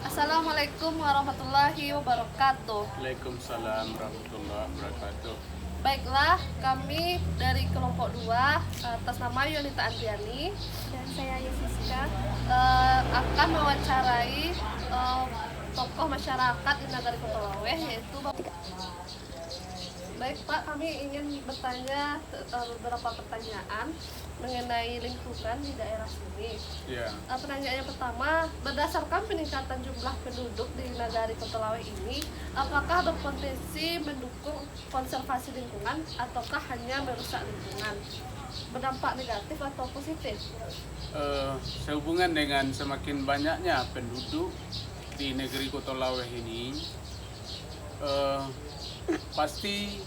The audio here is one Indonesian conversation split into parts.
Assalamualaikum warahmatullahi wabarakatuh. Waalaikumsalam warahmatullahi wabarakatuh. Baiklah, kami dari kelompok 2 atas nama Yonita Andriani Dan saya Yesiska. akan mewawancarai tokoh masyarakat di Nagari Kotolaweh yaitu Bapak. Baik Pak, kami ingin bertanya beberapa pertanyaan mengenai lingkungan di daerah sini. Ya, Pertanyaan yang pertama, berdasarkan peningkatan jumlah penduduk di Nagari Kotolaweh ini, apakah berpotensi mendukung konservasi lingkungan ataukah hanya merusak lingkungan? Berdampak negatif atau positif? sehubungan dengan semakin banyaknya penduduk di negeri Kotolaweh ini, pasti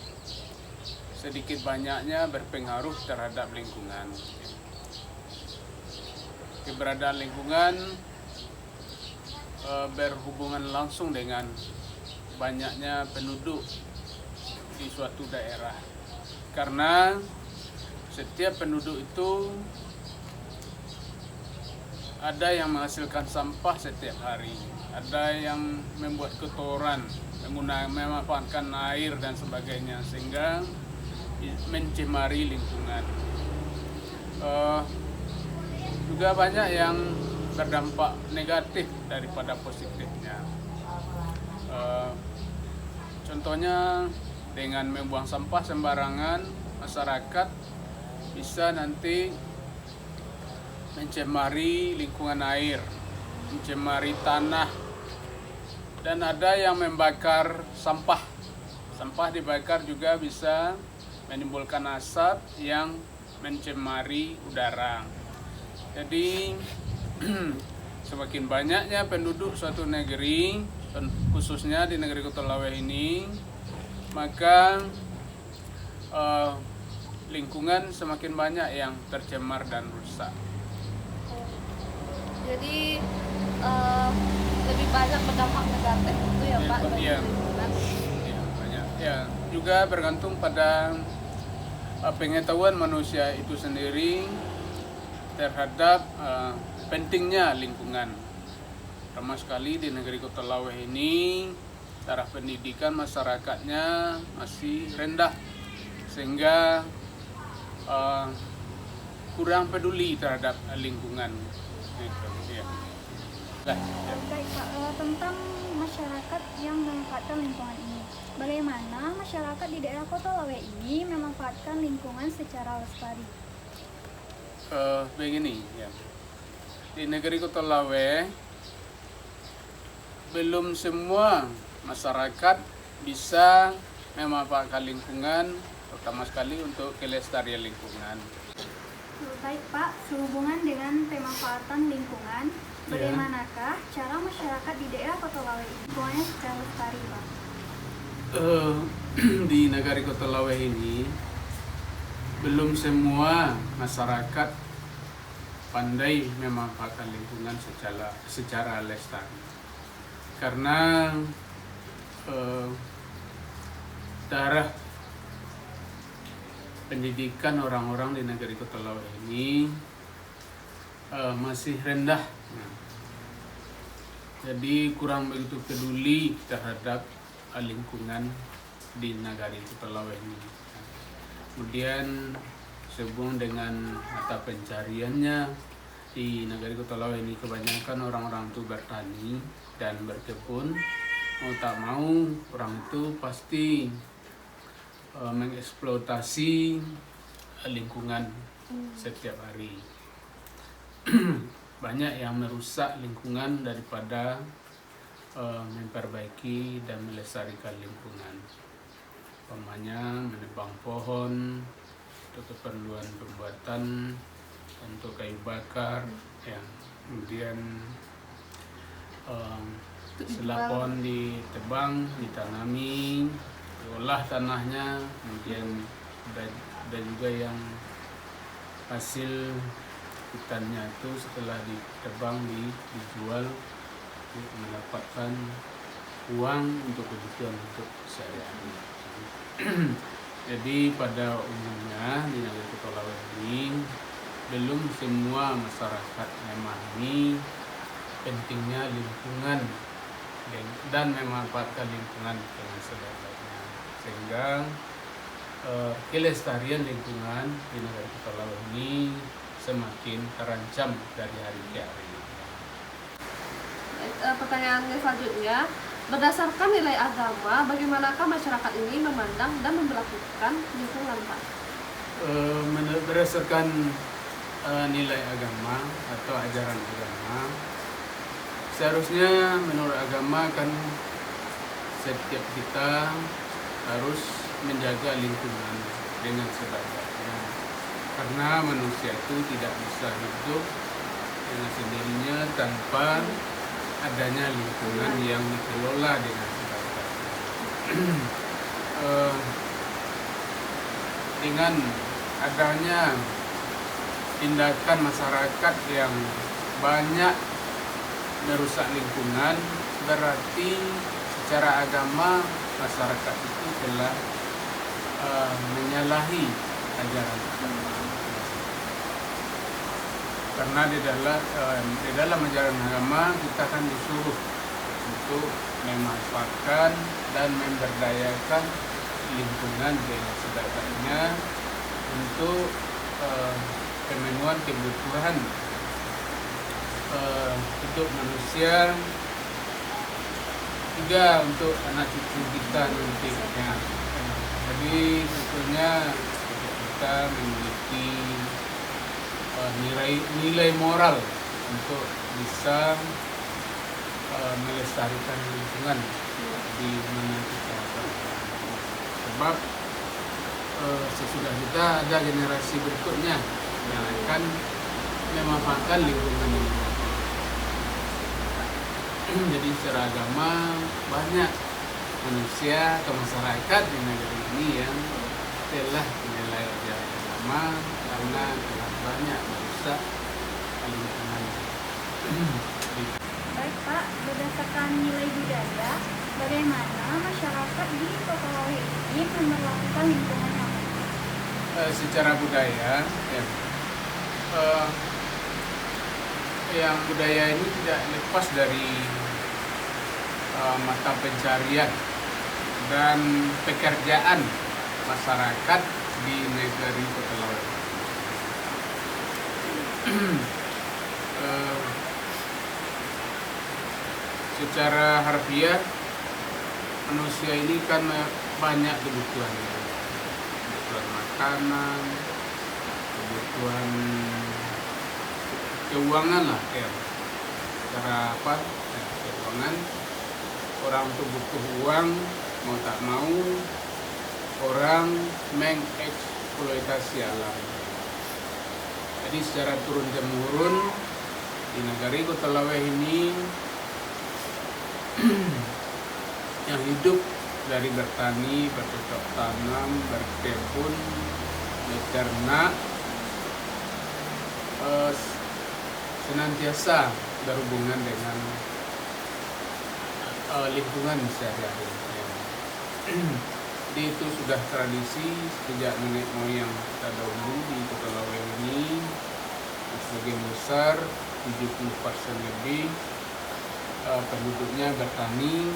sedikit banyaknya berpengaruh terhadap lingkungan. Keberadaan lingkungan berhubungan langsung dengan banyaknya penduduk di suatu daerah, karena setiap penduduk itu ada yang menghasilkan sampah setiap hari, ada yang membuat kotoran, memanfaatkan air dan sebagainya, sehingga mencemari lingkungan. Juga banyak yang berdampak negatif daripada positifnya. Contohnya dengan membuang sampah sembarangan, masyarakat bisa nanti mencemari lingkungan air, mencemari tanah, dan ada yang membakar sampah. Sampah dibakar juga bisa menimbulkan asap yang mencemari udara. Jadi semakin banyaknya penduduk suatu negeri, khususnya di negeri Kotolaweh ini, maka lingkungan semakin banyak yang tercemar dan rusak. Jadi lebih banyak berdampak negatif itu ya Pak bagi Iya. lingkungan. Ya, banyak. Ya, juga bergantung pada pengetahuan manusia itu sendiri terhadap pentingnya lingkungan. Terutama sekali di negeri Kotolaweh ini, taraf pendidikan masyarakatnya masih rendah, sehingga kurang peduli terhadap lingkungan. Gitu, ya. Lah, ya. Baik Pak, tentang masyarakat yang memanfaatkan lingkungan ini. Bagaimana masyarakat di daerah Kotolaweh ini memanfaatkan lingkungan secara lestari? Begini ya, di negeri Kotolaweh belum semua masyarakat bisa memanfaatkan lingkungan, terutama sekali untuk kelestarian lingkungan. Baik Pak, sehubungan dengan pemanfaatan lingkungan, bagaimanakah cara masyarakat di daerah Kotolaweh ini lingkungannya secara lestari Pak? Di negeri Kotolaweh ini belum semua masyarakat pandai memanfaatkan lingkungan secara lestari, karena taraf pendidikan orang-orang di negeri Kotolaweh ini masih rendah. Jadi kurang begitu peduli terhadap lingkungan di negeri Kotolaweh ini. Kemudian sehubungan dengan mata pencariannya di negeri Kotolaweh ini, kebanyakan orang-orang itu bertani dan berkebun. Mau tak mau orang itu pasti mengeksploitasi lingkungan setiap hari. Banyak yang merusak lingkungan daripada memperbaiki dan melestarikan lingkungan. Umpamanya menebang pohon untuk keperluan pembuatan untuk kayu bakar, ya. Kemudian selapon ditebang, ditanami, diolah tanahnya, kemudian ada juga yang hasil hutannya itu setelah ditebang dijual untuk mendapatkan uang untuk kebutuhan hidup sehari-hari. Jadi pada umumnya di negeri Kotolaweh ini belum semua masyarakat memahami pentingnya lingkungan dan memanfaatkan lingkungan dengan sebaik-baiknya, sehingga kelestarian lingkungan di negara Kepulauan ini semakin terancam dari hari ke hari. Pertanyaan selanjutnya, berdasarkan nilai agama, bagaimanakah masyarakat ini memandang dan memperlakukan lingkungan, Pak? Berdasarkan nilai agama atau ajaran agama, seharusnya menurut agama kan setiap kita harus menjaga lingkungan dengan sebaik-baiknya, karena manusia itu tidak bisa hidup dengan sendirinya tanpa adanya lingkungan yang dikelola dengan sebaik-baiknya. Dengan adanya tindakan masyarakat yang banyak merusak lingkungan, berarti secara agama masyarakat itu telah menyalahi ajaran agama. Karena di dalam ajaran agama kita kan disuruh untuk memanfaatkan dan memberdayakan lingkungan dengan sebaik-baiknya untuk pemenuhan kebutuhan hidup manusia, juga untuk anak cucu kita nantinya. Jadi sebetulnya kita memiliki nilai moral untuk bisa melestarikan lingkungan di mana kita berada. Sebab sesudah kita ada generasi berikutnya yang akan memanfaatkan lingkungan ini. Jadi secara agama banyak manusia atau masyarakat di negeri ini yang telah menilai ajaran agama karena telah banyak merusak lingkungan. Baik Pak, berdasarkan nilai budaya, bagaimana masyarakat di Kepulauan ini memperlakukan lingkungannya? Secara budaya, ya, yang budaya ini tidak lepas dari mata pencarian dan pekerjaan masyarakat di negeri Kepulauan. Secara harfiah, manusia ini kan banyak kebutuhannya, kebutuhan makanan, kebutuhan keuangan lah ya. Cara apa? Ya, keuangan. Orang tuh butuh uang, mau tak mau orang mengeksploitasi alam. Jadi secara turun temurun di negara Kepulauan ini yang hidup dari bertani, bercocok tanam, berkebun, beternak, senantiasa berhubungan dengan lingkungan sehari-hari. Jadi itu sudah tradisi sejak nenek moyang kita dahulu di Kepulauan ini. Sebagian besar 70% lebih penduduknya bertani.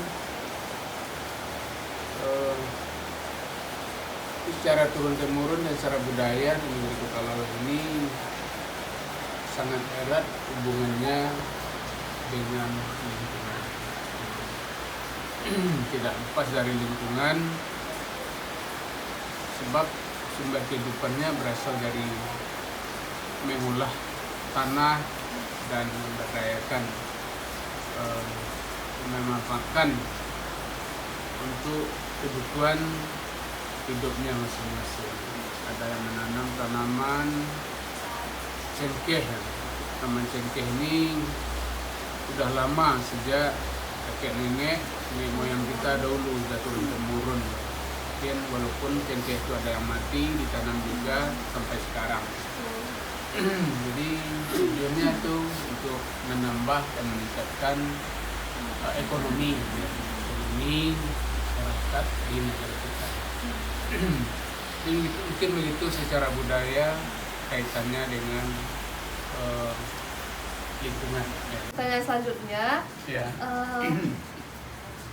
Secara turun temurun dan secara budaya di negeri Kepulauan ini sangat erat hubungannya dengan lingkungan. Tidak lepas dari lingkungan, sebab sumber kehidupannya berasal dari mengolah tanah dan memberdayakan, memanfaatkan untuk kebutuhan hidupnya masing-masing. Ada yang menanam tanaman cengkeh. Tanaman cengkeh ini sudah lama, sejak kakek nenek moyang kita dahulu sudah turun temurun. Mungkin walaupun cengkeh itu ada yang mati, ditanam juga sampai sekarang. Jadi tujuannya itu untuk menambah dan meningkatkan ekonomi masyarakat di negara kita. Jadi mungkin begitu secara budaya kaitannya dengan lingkungan. Pertanyaan selanjutnya, Ya.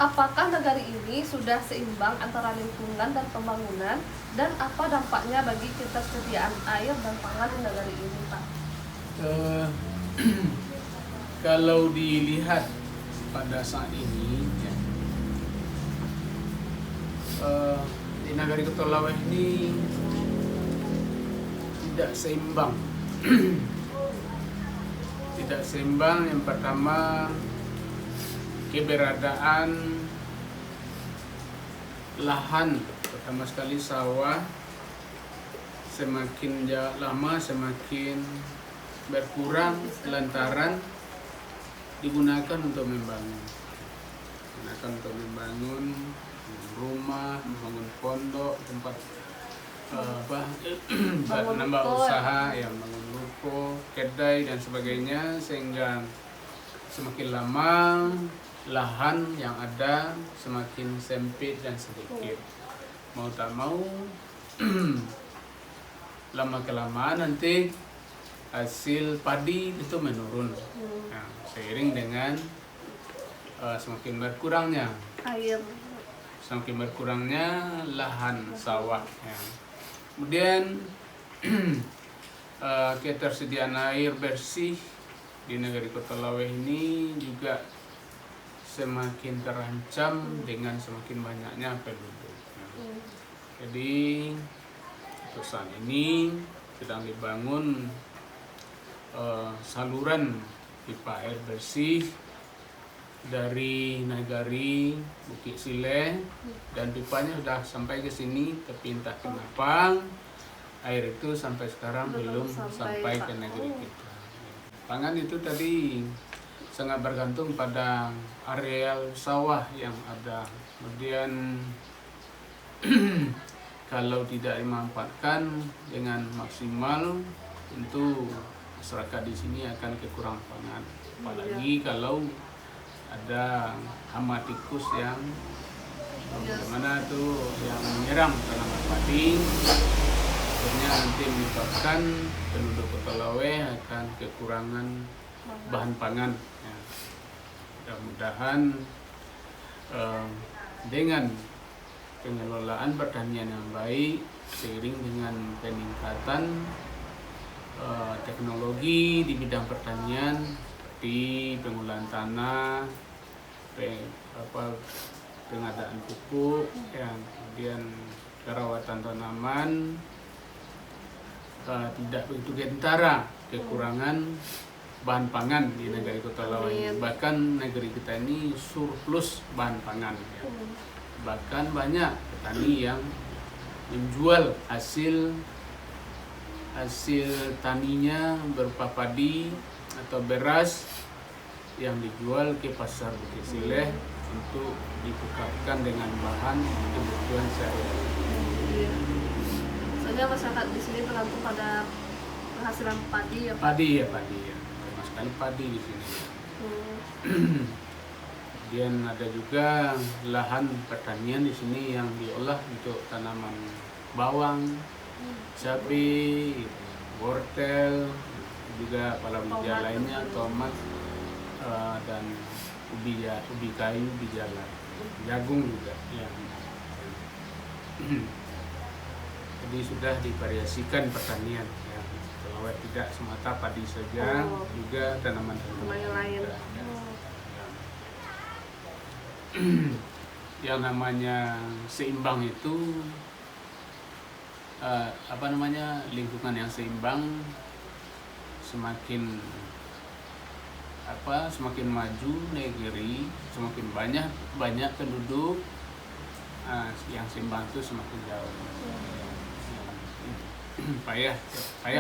Apakah negari ini sudah seimbang antara lingkungan dan pembangunan, dan apa dampaknya bagi ketersediaan air dan pangan di negari ini, Pak? Eh, Kalau dilihat pada saat ini, ya, di Nagari Kepulauan ini tidak seimbang. Tidak seimbang. Yang pertama, keberadaan lahan, pertama sekali sawah, semakin lama semakin berkurang lantaran digunakan untuk membangun, rumah, membangun pondok, tempat Bangun nambah ruko. usaha, yang bangun ruko, kedai dan sebagainya, sehingga semakin lama lahan yang ada semakin sempit dan sedikit. Mau tak mau lama kelamaan nanti hasil padi itu menurun. Nah, seiring dengan semakin berkurangnya Air. lahan sawah, ya. Kemudian ketersediaan air bersih di Negari Kepulauan ini juga semakin terancam dengan semakin banyaknya penduduk. Jadi untuk saat ini sedang dibangun saluran pipa air bersih dari Nagari Bukit Sileh, dan pipanya sudah sampai ke sini, tapi entah kenapa air itu sampai sekarang belum sampai ke negeri kita. Pangan itu tadi sangat bergantung pada areal sawah yang ada. Kemudian kalau tidak dimanfaatkan dengan maksimal, tentu masyarakat di sini akan kekurangan pangan. Apalagi kalau ada hama tikus yang bagaimana tuh yang menyerang tanaman padi, akhirnya nanti menyebabkan penduduk Kepulauan akan kekurangan bahan pangan. Ya. Mudah-mudahan dengan pengelolaan pertanian yang baik, seiring dengan peningkatan teknologi di bidang pertanian seperti pengolahan tanah, pengadaan pupuk, yang kemudian perawatan tanaman, tidak begitu gentara kekurangan bahan pangan di negeri Kepulauan. Bahkan negeri kita ini surplus bahan pangan, ya. Bahkan banyak petani yang menjual hasil taninya berupa padi atau beras yang dijual ke pasar Bukit Sileh untuk ditukarkan dengan bahan kebutuhan sehari-hari. Soalnya masyarakat di sini tergantung pada penghasilan padi ya, Pak? Padi ya. Termasuk sekali padi di sini. Kemudian ada juga lahan pertanian di sini yang diolah untuk tanaman bawang, cabai, wortel, juga palawija lainnya, tomat, dan ubi kayu, ubi jalar, jagung juga. Ya. Jadi sudah divariasikan pertanian, ya. Kalau tidak semata padi saja, juga tanaman-tanaman lain. juga, ya. Yang namanya seimbang itu lingkungan yang seimbang semakin maju negeri, semakin banyak penduduk, yang seimbang itu semakin jauh. Payah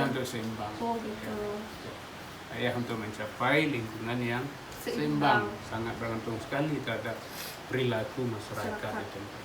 untuk seimbang. Gitu. Payah untuk mencapai lingkungan yang seimbang. Sangat bergantung sekali terhadap perilaku masyarakat di tempat.